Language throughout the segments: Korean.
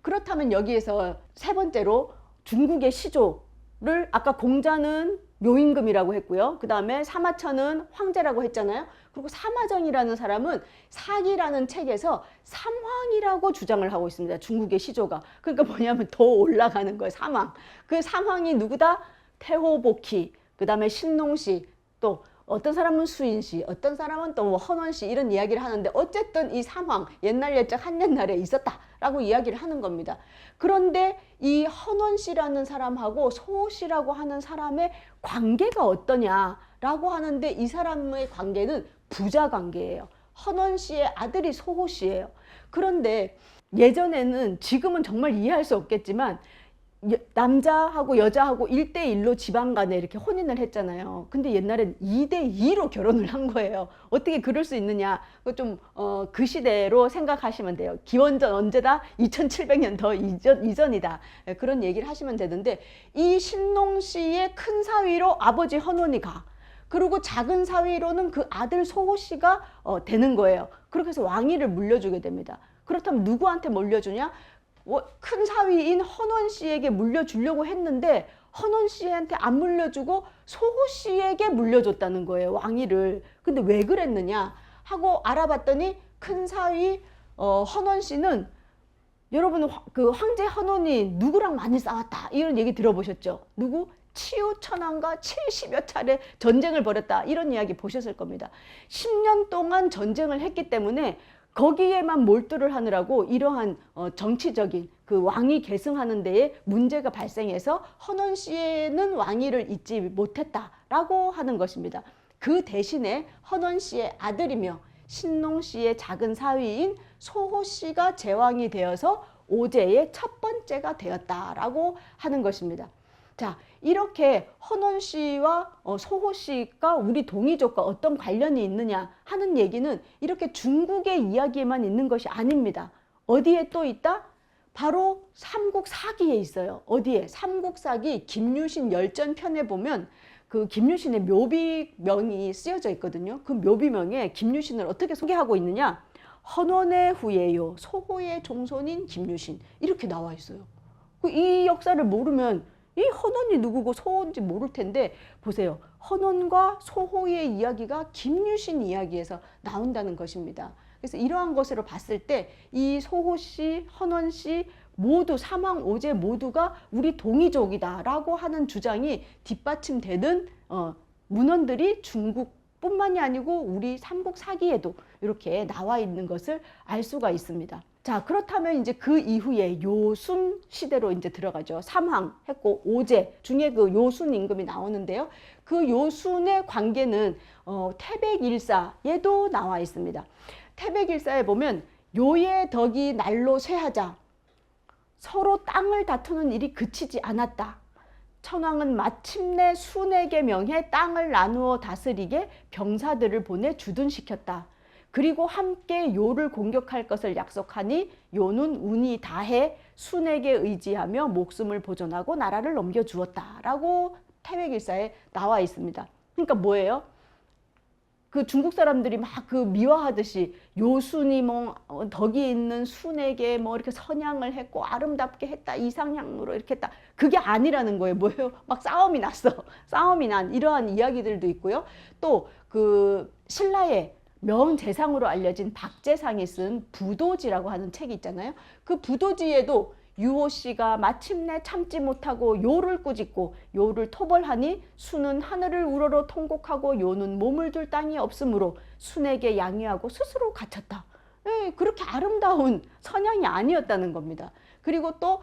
그렇다면 여기에서 세 번째로 중국의 시조를 아까 공자는 묘임금이라고 했고요. 그 다음에 사마천은 황제라고 했잖아요. 그리고 사마정이라는 사람은 사기라는 책에서 삼황이라고 주장을 하고 있습니다. 중국의 시조가. 그러니까 뭐냐면 더 올라가는 거예요. 삼황. 그 삼황이 누구다? 태호복희, 그 다음에 신농시, 또 어떤 사람은 수인시, 어떤 사람은 또 헌원시 이런 이야기를 하는데 어쨌든 이 삼황, 옛날 옛적 한옛날에 있었다라고 이야기를 하는 겁니다. 그런데 이 헌원시라는 사람하고 소호시라고 하는 사람의 관계가 어떠냐라고 하는데 이 사람의 관계는 부자 관계예요. 헌원시의 아들이 소호시예요. 그런데 예전에는, 지금은 정말 이해할 수 없겠지만 남자하고 여자하고 1대1로 지방 간에 이렇게 혼인을 했잖아요. 근데 옛날엔 2대2로 결혼을 한 거예요. 어떻게 그럴 수 있느냐. 그 시대로 생각하시면 돼요. 기원전 언제다? 2700년 더 이전이다. 그런 얘기를 하시면 되는데, 이 신농시의 큰 사위로 아버지 헌원이 가. 그리고 작은 사위로는 그 아들 소호씨가 되는 거예요. 그렇게 해서 왕위를 물려주게 됩니다. 그렇다면 누구한테 물려주냐? 큰 사위인 헌원씨에게 물려주려고 했는데 헌원씨한테 안 물려주고 소호씨에게 물려줬다는 거예요, 왕위를. 근데 왜 그랬느냐 하고 알아봤더니 큰 사위 헌원씨는, 여러분 그 황제 헌원이 누구랑 많이 싸웠다 이런 얘기 들어보셨죠? 누구? 치우천왕과 70여 차례 전쟁을 벌였다 이런 이야기 보셨을 겁니다. 10년 동안 전쟁을 했기 때문에 거기에만 몰두를 하느라고 이러한 정치적인 그 왕위 계승하는 데에 문제가 발생해서 헌원씨는 왕위를 잇지 못했다라고 하는 것입니다. 그 대신에 헌원씨의 아들이며 신농씨의 작은 사위인 소호씨가 제왕이 되어서 오제의 첫 번째가 되었다라고 하는 것입니다. 자, 이렇게 헌원씨와 소호씨가 우리 동이족과 어떤 관련이 있느냐 하는 얘기는 이렇게 중국의 이야기에만 있는 것이 아닙니다. 어디에 또 있다? 바로 삼국사기에 있어요. 어디에? 삼국사기 김유신 열전편에 보면 그 김유신의 묘비명이 쓰여져 있거든요. 그 묘비명에 김유신을 어떻게 소개하고 있느냐? 헌원의 후예요, 소호의 종손인 김유신, 이렇게 나와 있어요. 이 역사를 모르면 이 헌원이 누구고 소호인지 모를 텐데, 보세요. 헌원과 소호의 이야기가 김유신 이야기에서 나온다는 것입니다. 그래서 이러한 것으로 봤을 때 이 소호씨, 헌원씨 모두, 삼왕 오제 모두가 우리 동이족이다라고 하는 주장이 뒷받침되는 문헌들이 중국뿐만이 아니고 우리 삼국사기에도 이렇게 나와 있는 것을 알 수가 있습니다. 자, 그렇다면 이제 그 이후에 요순 시대로 이제 들어가죠. 삼황 했고 오제 중에 그 요순 임금이 나오는데요. 그 요순의 관계는 태백일사에도 나와 있습니다. 태백일사에 보면 요의 덕이 날로 쇠하자 서로 땅을 다투는 일이 그치지 않았다. 천황은 마침내 순에게 명해 땅을 나누어 다스리게 병사들을 보내 주둔시켰다. 그리고 함께 요를 공격할 것을 약속하니 요는 운이 다해 순에게 의지하며 목숨을 보존하고 나라를 넘겨주었다라고 태백일사에 나와 있습니다. 그러니까 뭐예요? 그 중국 사람들이 막 그 미화하듯이 요순이 뭐 덕이 있는 순에게 뭐 이렇게 선양을 했고 아름답게 했다, 이상향으로 이렇게 했다, 그게 아니라는 거예요. 뭐예요? 막 싸움이 났어. 싸움이 난 이러한 이야기들도 있고요. 또 그 신라의 명재상으로 알려진 박재상이 쓴 부도지라고 하는 책이 있잖아요. 그 부도지에도 유호씨가 마침내 참지 못하고 요를 꾸짖고 요를 토벌하니 순은 하늘을 우러러 통곡하고 요는 몸을 둘 땅이 없으므로 순에게 양위하고 스스로 갇혔다. 그렇게 아름다운 선양이 아니었다는 겁니다. 그리고 또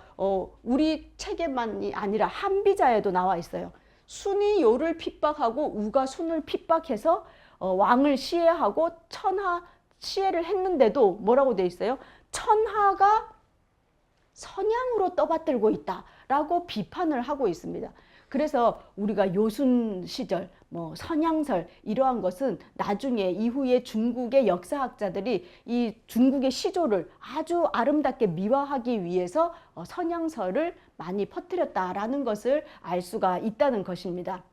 우리 책에만이 아니라 한비자에도 나와 있어요. 순이 요를 핍박하고 우가 순을 핍박해서 왕을 시해하고 천하 시해를 했는데도 뭐라고 돼 있어요? 천하가 선양으로 떠받들고 있다라고 비판을 하고 있습니다. 그래서 우리가 요순 시절, 뭐 선양설 이러한 것은 나중에 이후에 중국의 역사학자들이 이 중국의 시조를 아주 아름답게 미화하기 위해서 선양설을 많이 퍼뜨렸다라는 것을 알 수가 있다는 것입니다.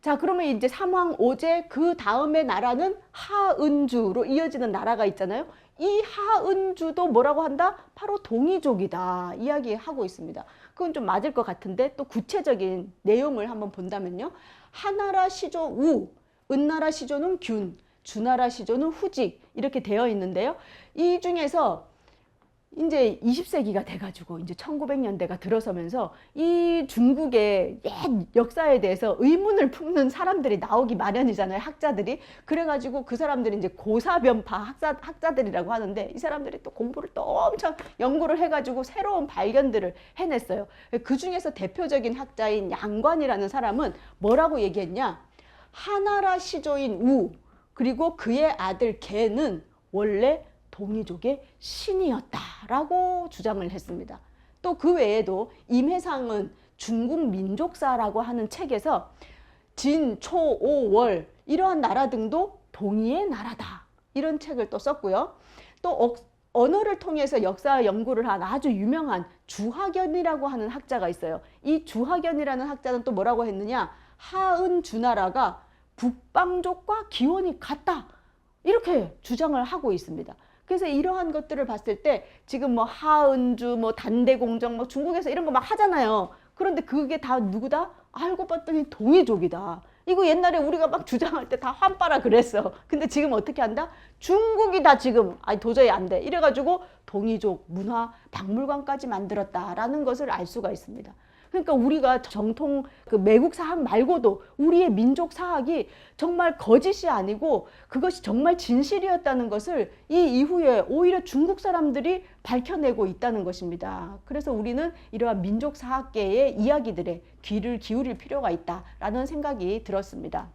자, 그러면 이제 삼왕오제 그 다음에 나라는 하은주로 이어지는 나라가 있잖아요. 이 하은주도 뭐라고 한다? 바로 동이족이다 이야기하고 있습니다. 그건 좀 맞을 것 같은데 또 구체적인 내용을 한번 본다면요. 하나라 시조 우, 은나라 시조는 균, 주나라 시조는 후직 이렇게 되어 있는데요. 이 중에서 이제 20세기가 돼가지고 이제 1900년대가 들어서면서 이 중국의 옛 역사에 대해서 의문을 품는 사람들이 나오기 마련이잖아요. 학자들이. 그래가지고 그 사람들이 이제 고사변파 학자들이라고 하는데 이 사람들이 또 공부를 또 엄청 연구를 해가지고 새로운 발견들을 해냈어요. 그 중에서 대표적인 학자인 양관이라는 사람은 뭐라고 얘기했냐. 하나라 시조인 우 그리고 그의 아들 개는 원래 동이족의 신이었다라고 주장을 했습니다. 또 그 외에도 임해상은 중국 민족사라고 하는 책에서 진, 초, 오, 월 이러한 나라 등도 동이의 나라다 이런 책을 또 썼고요. 또 언어를 통해서 역사 연구를 한 아주 유명한 주하견이라고 하는 학자가 있어요. 이 주하견이라는 학자는 또 뭐라고 했느냐. 하은 주나라가 북방족과 기원이 같다 이렇게 주장을 하고 있습니다. 그래서 이러한 것들을 봤을 때 지금 뭐 하은주, 뭐 단대공정, 뭐 중국에서 이런 거 막 하잖아요. 그런데 그게 다 누구다? 알고 봤더니 동이족이다. 이거 옛날에 우리가 막 주장할 때 다 환빠라 그랬어. 근데 지금 어떻게 한다? 중국이다 지금. 아니 도저히 안 돼. 이래가지고 동이족 문화 박물관까지 만들었다라는 것을 알 수가 있습니다. 그러니까 우리가 정통 그 매국 사학 말고도 우리의 민족 사학이 정말 거짓이 아니고 그것이 정말 진실이었다는 것을 이 이후에 오히려 중국 사람들이 밝혀내고 있다는 것입니다. 그래서 우리는 이러한 민족 사학계의 이야기들에 귀를 기울일 필요가 있다라는 생각이 들었습니다.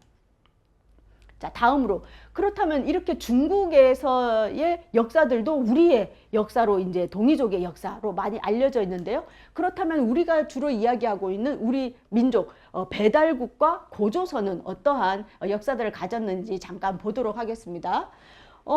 자, 다음으로 그렇다면 이렇게 중국에서의 역사들도 우리의 역사로 이제 동이족의 역사로 많이 알려져 있는데요. 그렇다면 우리가 주로 이야기하고 있는 우리 민족 배달국과 고조선은 어떠한 역사들을 가졌는지 잠깐 보도록 하겠습니다.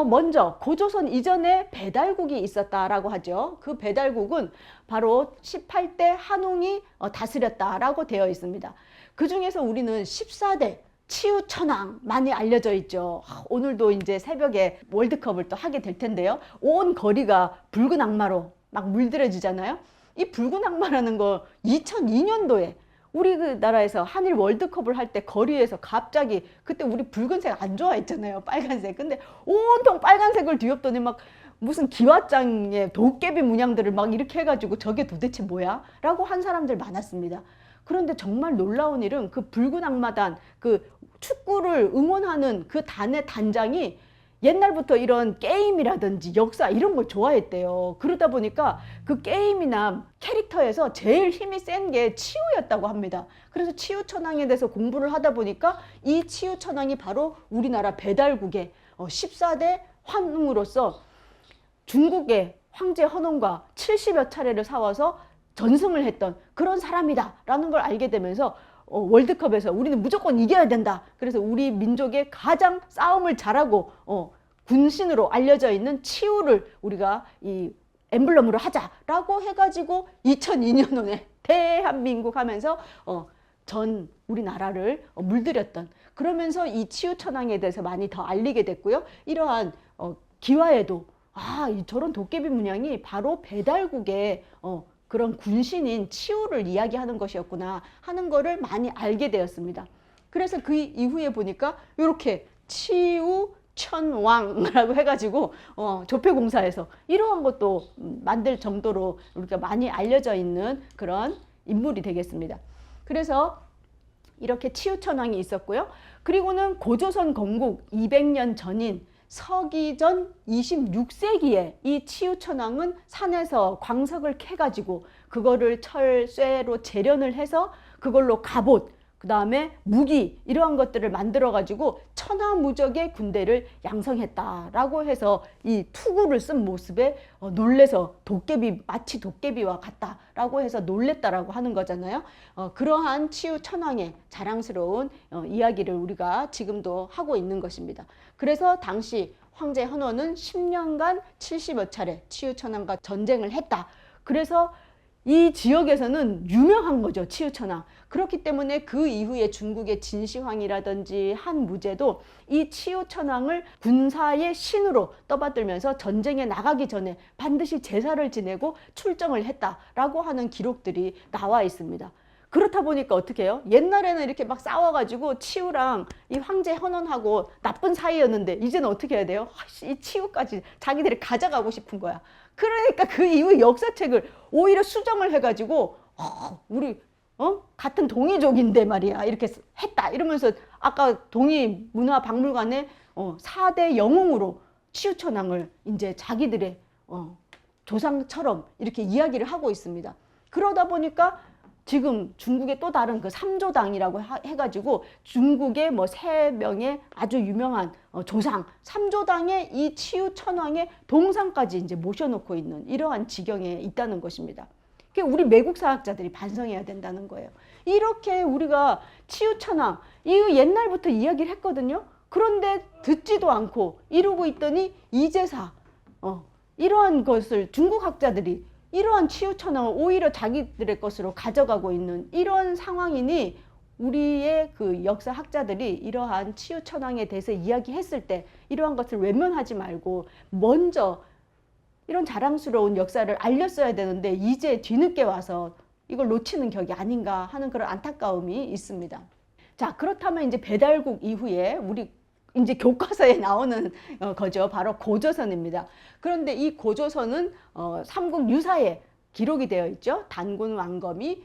먼저 고조선 이전에 배달국이 있었다라고 하죠. 그 배달국은 바로 18대 한웅이 다스렸다라고 되어 있습니다. 그 중에서 우리는 14대 치우천왕 많이 알려져 있죠. 오늘도 이제 새벽에 월드컵을 또 하게 될 텐데요. 온 거리가 붉은 악마로 막 물들여지잖아요. 이 붉은 악마라는 거 2002년도에 우리나라에서 한일 월드컵을 할 때 거리에서 갑자기 그때 우리 붉은색 안 좋아했잖아요. 빨간색. 근데 온통 빨간색을 뒤엎더니 막 무슨 기와장에 도깨비 문양들을 막 이렇게 해가지고 저게 도대체 뭐야? 라고 한 사람들 많았습니다. 그런데 정말 놀라운 일은 그 붉은 악마단, 그 축구를 응원하는 그 단의 단장이 옛날부터 이런 게임이라든지 역사 이런 걸 좋아했대요. 그러다 보니까 그 게임이나 캐릭터에서 제일 힘이 센 게 치우였다고 합니다. 그래서 치우천왕에 대해서 공부를 하다 보니까 이 치우천왕이 바로 우리나라 배달국의 14대 환웅으로서 중국의 황제 헌원과 70여 차례를 싸워서 전승을 했던 그런 사람이다 라는 걸 알게 되면서 월드컵에서 우리는 무조건 이겨야 된다. 그래서 우리 민족의 가장 싸움을 잘하고 군신으로 알려져 있는 치우를 우리가 이 엠블럼으로 하자라고 해가지고 2002년에 대한민국 하면서 전 우리나라를 물들였던, 그러면서 이 치우천왕에 대해서 많이 더 알리게 됐고요. 이러한 기와에도 저런 도깨비 문양이 바로 배달국의 그런 군신인 치우를 이야기하는 것이었구나 하는 거를 많이 알게 되었습니다. 그래서 그 이후에 보니까 이렇게 치우천왕이라고 해가지고 조폐공사에서 이러한 것도 만들 정도로 우리가 많이 알려져 있는 그런 인물이 되겠습니다. 그래서 이렇게 치우천왕이 있었고요. 그리고는 고조선 건국 200년 전인 서기전 26세기에 이 치우천왕은 산에서 광석을 캐가지고 그거를 철, 쇠로 재련을 해서 그걸로 갑옷, 그 다음에 무기 이러한 것들을 만들어가지고 천하무적의 군대를 양성했다라고 해서 이 투구를 쓴 모습에 놀래서 마치 도깨비와 같다라고 해서 놀랬다라고 하는 거잖아요. 그러한 치우천왕의 자랑스러운 이야기를 우리가 지금도 하고 있는 것입니다. 그래서 당시 황제 헌원은 10년간 70여 차례 치우천왕과 전쟁을 했다. 그래서 이 지역에서는 유명한 거죠, 치유천왕. 그렇기 때문에 그 이후에 중국의 진시황이라든지 한무제도 이 치유천왕을 군사의 신으로 떠받들면서 전쟁에 나가기 전에 반드시 제사를 지내고 출정을 했다라고 하는 기록들이 나와 있습니다. 그렇다 보니까 어떻게 해요? 옛날에는 이렇게 막 싸워가지고 치유랑 이 황제 현원하고 나쁜 사이였는데 이제는 어떻게 해야 돼요? 이 치유까지 자기들이 가져가고 싶은 거야. 그러니까 그 이후 역사책을 오히려 수정을 해가지고 우리 같은 동이족인데 말이야 이렇게 했다 이러면서 아까 동이문화박물관에 4대 영웅으로 치유천왕을 이제 자기들의 조상처럼 이렇게 이야기를 하고 있습니다. 그러다 보니까 지금 중국의 또 다른 그 삼조당이라고 해가지고 중국의 뭐 3명의 아주 유명한 조상 삼조당의 이 치유천왕의 동상까지 이제 모셔놓고 있는 이러한 지경에 있다는 것입니다. 우리 매국사학자들이 반성해야 된다는 거예요. 이렇게 우리가 치유천왕 이거 옛날부터 이야기를 했거든요. 그런데 듣지도 않고 이러고 있더니 이제사 이러한 것을 중국 학자들이 이러한 치유천왕을 오히려 자기들의 것으로 가져가고 있는 이런 상황이니 우리의 그 역사학자들이 이러한 치유천왕에 대해서 이야기했을 때 이러한 것을 외면하지 말고 먼저 이런 자랑스러운 역사를 알렸어야 되는데 이제 뒤늦게 와서 이걸 놓치는 격이 아닌가 하는 그런 안타까움이 있습니다. 자, 그렇다면 이제 배달국 이후에 우리 이제 교과서에 나오는 거죠. 바로 고조선입니다. 그런데 이 고조선은 삼국 유사에 기록이 되어 있죠. 단군 왕검이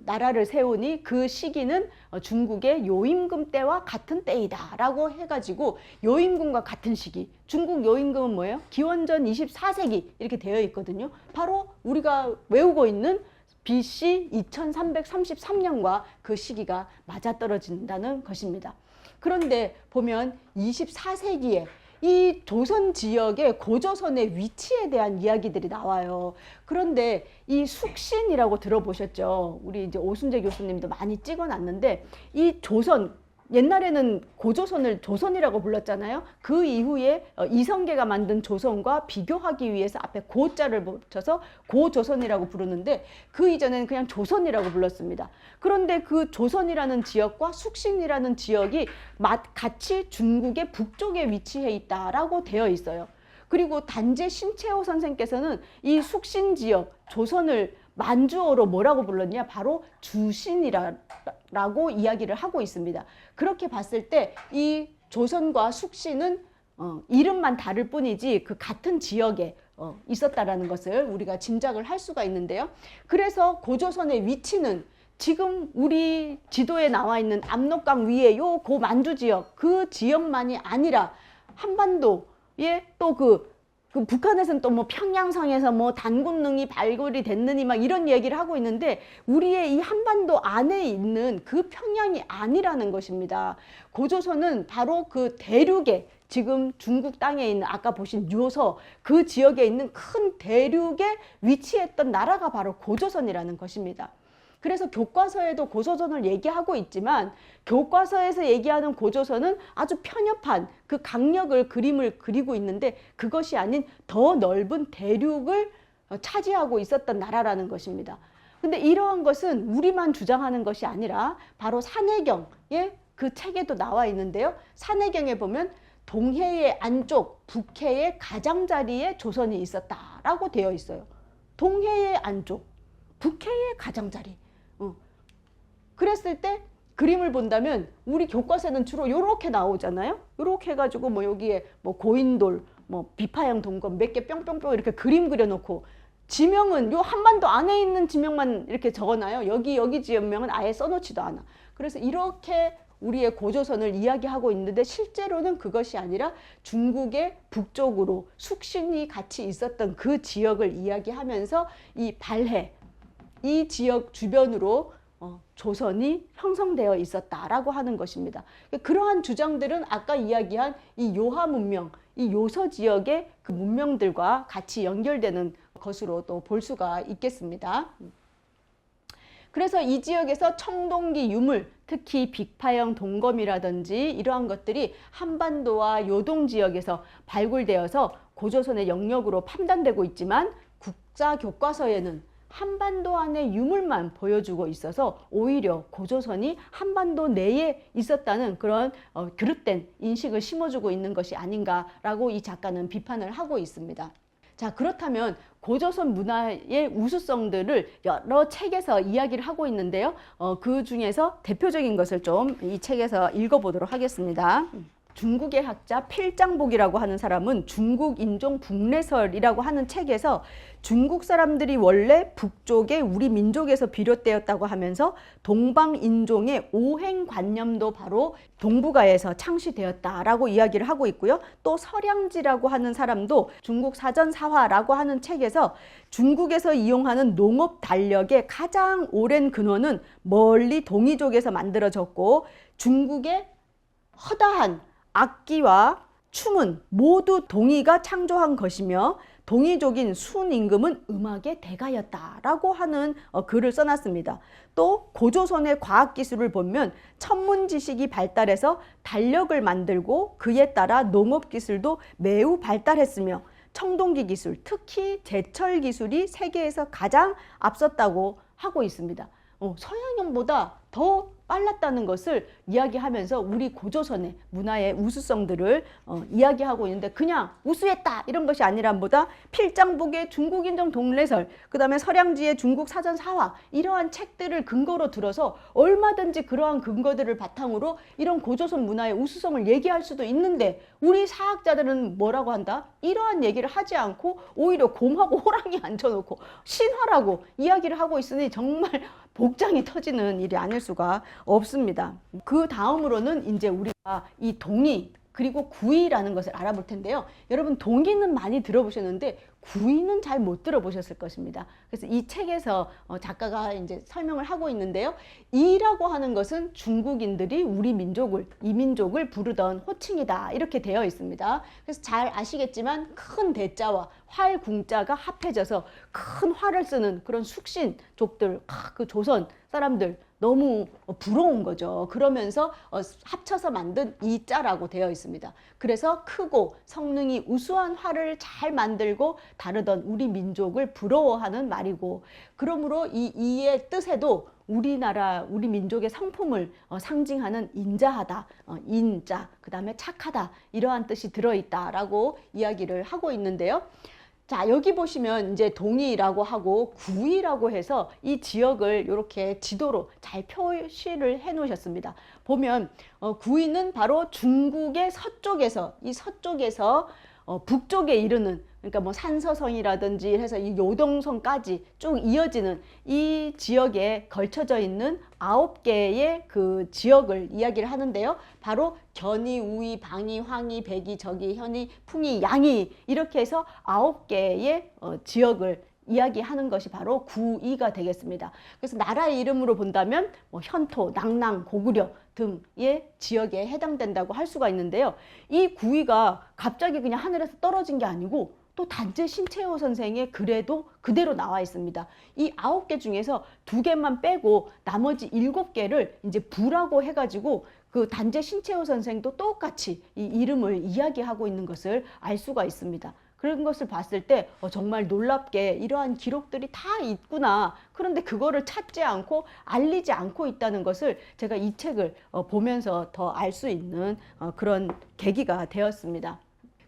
나라를 세우니 그 시기는 중국의 요임금 때와 같은 때이다 라고 해가지고 요임금과 같은 시기, 중국 요임금은 뭐예요? 기원전 24세기 이렇게 되어 있거든요. 바로 우리가 외우고 있는 BC 2333년과 그 시기가 맞아떨어진다는 것입니다. 그런데 보면 24세기에 이 조선 지역의 고조선의 위치에 대한 이야기들이 나와요. 그런데 이 숙신이라고 들어보셨죠? 우리 이제 오순재 교수님도 많이 찍어놨는데 이 조선 옛날에는 고조선을 조선이라고 불렀잖아요. 그 이후에 이성계가 만든 조선과 비교하기 위해서 앞에 고자를 붙여서 고조선이라고 부르는데 그 이전에는 그냥 조선이라고 불렀습니다. 그런데 그 조선이라는 지역과 숙신이라는 지역이 같이 중국의 북쪽에 위치해 있다라고 되어 있어요. 그리고 단재 신채호 선생께서는 이 숙신 지역 조선을 만주어로 뭐라고 불렀냐? 바로 주신이라고 이야기를 하고 있습니다. 그렇게 봤을 때 이 조선과 숙신은 이름만 다를 뿐이지 그 같은 지역에 있었다라는 것을 우리가 짐작을 할 수가 있는데요. 그래서 고조선의 위치는 지금 우리 지도에 나와 있는 압록강 위에 요 고 만주 지역 그 지역만이 아니라 한반도에 또 그 북한에서는 또 뭐 평양성에서 뭐 단군능이 발굴이 됐느니 막 이런 얘기를 하고 있는데 우리의 이 한반도 안에 있는 그 평양이 아니라는 것입니다. 고조선은 바로 그 대륙에 지금 중국 땅에 있는 아까 보신 요서 그 지역에 있는 큰 대륙에 위치했던 나라가 바로 고조선이라는 것입니다. 그래서 교과서에도 고조선을 얘기하고 있지만 교과서에서 얘기하는 고조선은 아주 편협한 그 강력을 그림을 그리고 있는데 그것이 아닌 더 넓은 대륙을 차지하고 있었던 나라라는 것입니다. 근데 이러한 것은 우리만 주장하는 것이 아니라 바로 산해경의 그 책에도 나와 있는데요. 산해경에 보면 동해의 안쪽, 북해의 가장자리에 조선이 있었다라고 되어 있어요. 동해의 안쪽, 북해의 가장자리. 그랬을 때 그림을 본다면 우리 교과서는 주로 이렇게 나오잖아요. 이렇게 해가지고 뭐 여기에 뭐 고인돌, 뭐 비파형 동검 몇 개 뿅뿅뿅 이렇게 그림 그려놓고 지명은 요 한반도 안에 있는 지명만 이렇게 적어놔요. 여기 지명은 아예 써놓지도 않아. 그래서 이렇게 우리의 고조선을 이야기하고 있는데 실제로는 그것이 아니라 중국의 북쪽으로 숙신이 같이 있었던 그 지역을 이야기하면서 이 발해, 이 지역 주변으로 조선이 형성되어 있었다라고 하는 것입니다. 그러한 주장들은 아까 이야기한 이 요하 문명, 이 요서 지역의 그 문명들과 같이 연결되는 것으로 또 볼 수가 있겠습니다. 그래서 이 지역에서 청동기 유물, 특히 빅파형 동검이라든지 이러한 것들이 한반도와 요동 지역에서 발굴되어서 고조선의 영역으로 판단되고 있지만 국자 교과서에는 한반도 안의 유물만 보여주고 있어서 오히려 고조선이 한반도 내에 있었다는 그런 그릇된 인식을 심어주고 있는 것이 아닌가라고 이 작가는 비판을 하고 있습니다. 자, 그렇다면 고조선 문화의 우수성들을 여러 책에서 이야기를 하고 있는데요. 그 중에서 대표적인 것을 좀 이 책에서 읽어보도록 하겠습니다. 중국의 학자 필장복이라고 하는 사람은 중국인종 북래설이라고 하는 책에서 중국 사람들이 원래 북쪽의 우리 민족에서 비롯되었다고 하면서 동방인종의 오행관념도 바로 동북아에서 창시되었다라고 이야기를 하고 있고요. 또 서량지라고 하는 사람도 중국 사전사화라고 하는 책에서 중국에서 이용하는 농업 달력의 가장 오랜 근원은 멀리 동이족에서 만들어졌고 중국의 허다한 악기와 춤은 모두 동이가 창조한 것이며 동이족인 순임금은 음악의 대가였다라고 하는 글을 써놨습니다. 또 고조선의 과학기술을 보면 천문 지식이 발달해서 달력을 만들고 그에 따라 농업기술도 매우 발달했으며 청동기 기술, 특히 제철 기술이 세계에서 가장 앞섰다고 하고 있습니다. 서양형보다 더 빨랐다는 것을 이야기하면서 우리 고조선의 문화의 우수성들을 이야기하고 있는데 그냥 우수했다 이런 것이 아니라 보다 필장복의 중국인종 동래설, 그 다음에 서량지의 중국 사전사화 이러한 책들을 근거로 들어서 얼마든지 그러한 근거들을 바탕으로 이런 고조선 문화의 우수성을 얘기할 수도 있는데 우리 사학자들은 뭐라고 한다? 이러한 얘기를 하지 않고 오히려 곰하고 호랑이 앉혀놓고 신화라고 이야기를 하고 있으니 정말 복장이 터지는 일이 아닐 수가 없습니다. 그 다음으로는 이제 우리가 이 동의 그리고 구이라는 것을 알아볼 텐데요. 여러분 동의는 많이 들어보셨는데 구이는 잘 못 들어보셨을 것입니다. 그래서 이 책에서 작가가 이제 설명을 하고 있는데요. 이라고 하는 것은 중국인들이 우리 민족을, 이 민족을 부르던 호칭이다 이렇게 되어 있습니다. 그래서 잘 아시겠지만 큰 대자와 활궁자가 합해져서 큰 활을 쓰는 그런 숙신족들, 그 조선 사람들 너무 부러운 거죠. 그러면서 합쳐서 만든 이자라고 되어 있습니다. 그래서 크고 성능이 우수한 활을 잘 만들고 다루던 우리 민족을 부러워하는 말이고, 그러므로 이 이의 뜻에도 우리나라, 우리 민족의 성품을 상징하는 인자하다, 인자, 그 다음에 착하다 이러한 뜻이 들어있다라고 이야기를 하고 있는데요. 자, 여기 보시면 이제 동이라고 하고 구이라고 해서 이 지역을 이렇게 지도로 잘 표시를 해 놓으셨습니다. 보면 구이는 바로 중국의 서쪽에서, 이 서쪽에서 북쪽에 이르는, 그러니까 뭐 산서성이라든지 해서 이 요동성까지 쭉 이어지는 이 지역에 걸쳐져 있는 9개의 그 지역을 이야기를 하는데요. 바로 견이, 우이, 방이, 황이, 백이, 적이, 현이, 풍이, 양이 이렇게 해서 9개의 지역을 이야기하는 것이 바로 구이가 되겠습니다. 그래서 나라의 이름으로 본다면 뭐 현토, 낭랑, 고구려 등의 지역에 해당된다고 할 수가 있는데요. 이 구이가 갑자기 그냥 하늘에서 떨어진 게 아니고 또 단재 신채호 선생의 글에도 그대로 나와 있습니다. 이 9개 중에서 2개만 빼고 나머지 7개를 이제 부라고 해가지고 그 단재 신채호 선생도 똑같이 이 이름을 이야기하고 있는 것을 알 수가 있습니다. 그런 것을 봤을 때 정말 놀랍게 이러한 기록들이 다 있구나. 그런데 그거를 찾지 않고 알리지 않고 있다는 것을 제가 이 책을 보면서 더 알 수 있는 그런 계기가 되었습니다.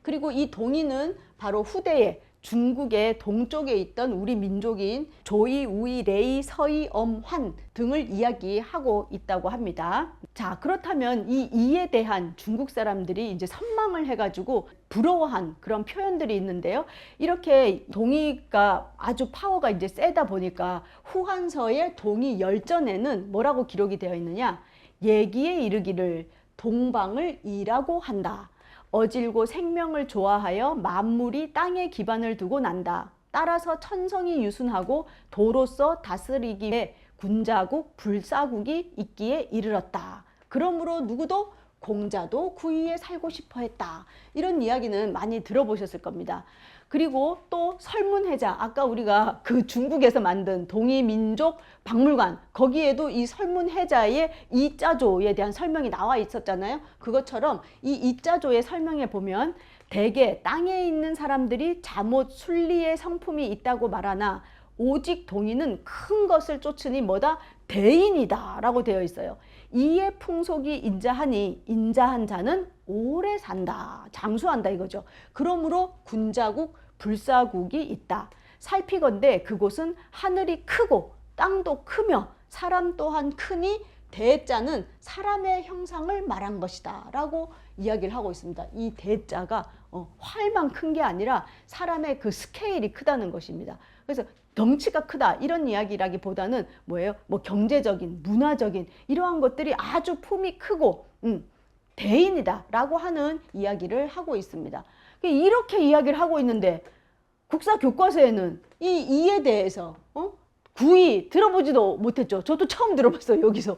그리고 이 동이는 바로 후대에 중국의 동쪽에 있던 우리 민족인 조이, 우이, 레이, 서이, 엄, 환 등을 이야기하고 있다고 합니다. 자, 그렇다면 이 이에 대한 중국 사람들이 이제 선망을 해가지고 부러워한 그런 표현들이 있는데요. 이렇게 동이가 아주 파워가 이제 세다 보니까 후한서의 동이 열전에는 뭐라고 기록이 되어 있느냐? 예기에 이르기를 동방을 이라고 한다. 어질고 생명을 좋아하여 만물이 땅에 기반을 두고 난다. 따라서 천성이 유순하고 도로서 다스리기에 군자국, 불사국이 있기에 이르렀다. 그러므로 누구도 공자도 구이에 살고 싶어 했다. 이런 이야기는 많이 들어보셨을 겁니다. 그리고 또 설문해자, 아까 우리가 그 중국에서 만든 동이민족 박물관, 거기에도 이 설문해자의 이자조에 대한 설명이 나와 있었잖아요. 그것처럼 이 이자조의 설명에 보면 대개 땅에 있는 사람들이 잠옷, 순리의 성품이 있다고 말하나 오직 동이는 큰 것을 쫓으니 뭐다? 대인이다 라고 되어 있어요. 이의 풍속이 인자하니 인자한 자는 오래 산다. 장수한다 이거죠. 그러므로 군자국 불사국이 있다. 살피건대 그곳은 하늘이 크고 땅도 크며 사람 또한 크니 대자는 사람의 형상을 말한 것이다 라고 이야기를 하고 있습니다. 이 대자가 활만 큰 게 아니라 사람의 그 스케일이 크다는 것입니다. 그래서 덩치가 크다 이런 이야기라기보다는 뭐예요? 뭐 경제적인, 문화적인 이러한 것들이 아주 품이 크고 대인이다 라고 하는 이야기를 하고 있습니다. 이렇게 이야기를 하고 있는데 국사 교과서에는 이 이에 대해서 구이 들어보지도 못했죠. 저도 처음 들어봤어요. 여기서.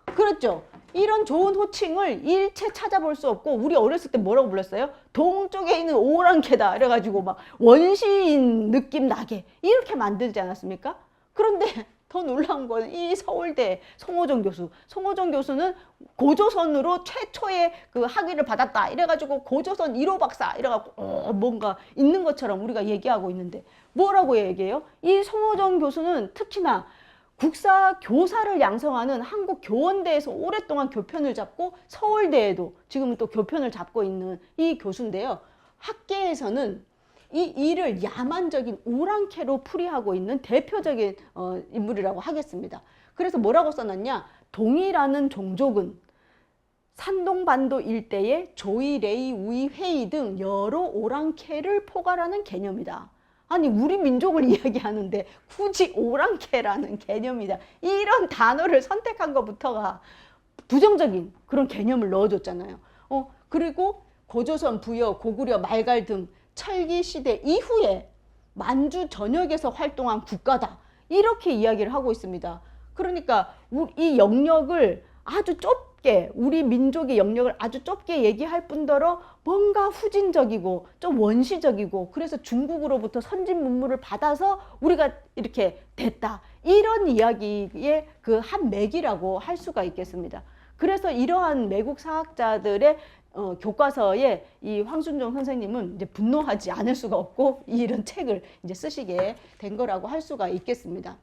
그렇죠. 이런 좋은 호칭을 일체 찾아볼 수 없고 우리 어렸을 때 뭐라고 불렀어요? 동쪽에 있는 오랑캐다 이래가지고 막 원시인 느낌 나게 이렇게 만들지 않았습니까? 그런데 더 놀라운 거는 이 서울대 송호정 교수. 송호정 교수는 고조선으로 최초의 그 학위를 받았다 이래가지고 고조선 1호 박사 이래가지고 뭔가 있는 것처럼 우리가 얘기하고 있는데 뭐라고 얘기해요? 이 송호정 교수는 특히나 국사 교사를 양성하는 한국교원대에서 오랫동안 교편을 잡고 서울대에도 지금 또 교편을 잡고 있는 이 교수인데요. 학계에서는 이 일을 야만적인 오랑캐로 풀이하고 있는 대표적인 인물이라고 하겠습니다. 그래서 뭐라고 써놨냐? 동이라는 종족은 산동반도 일대의 조이, 레이, 우이, 회이 등 여러 오랑캐를 포괄하는 개념이다. 아니 우리 민족을 이야기하는데 굳이 오랑캐라는 개념이다. 이런 단어를 선택한 것부터가 부정적인 그런 개념을 넣어줬잖아요. 그리고 고조선, 부여, 고구려, 말갈 등 철기 시대 이후에 만주 전역에서 활동한 국가다. 이렇게 이야기를 하고 있습니다. 그러니까 이 영역을 아주 좁게 우리 민족의 영역을 아주 좁게 얘기할 뿐더러 뭔가 후진적이고 좀 원시적이고 그래서 중국으로부터 선진 문물을 받아서 우리가 이렇게 됐다. 이런 이야기의 그 한 맥이라고 할 수가 있겠습니다. 그래서 이러한 매국 사학자들의 교과서에 이 황순정 선생님은 이제 분노하지 않을 수가 없고 이런 책을 이제 쓰시게 된 거라고 할 수가 있겠습니다.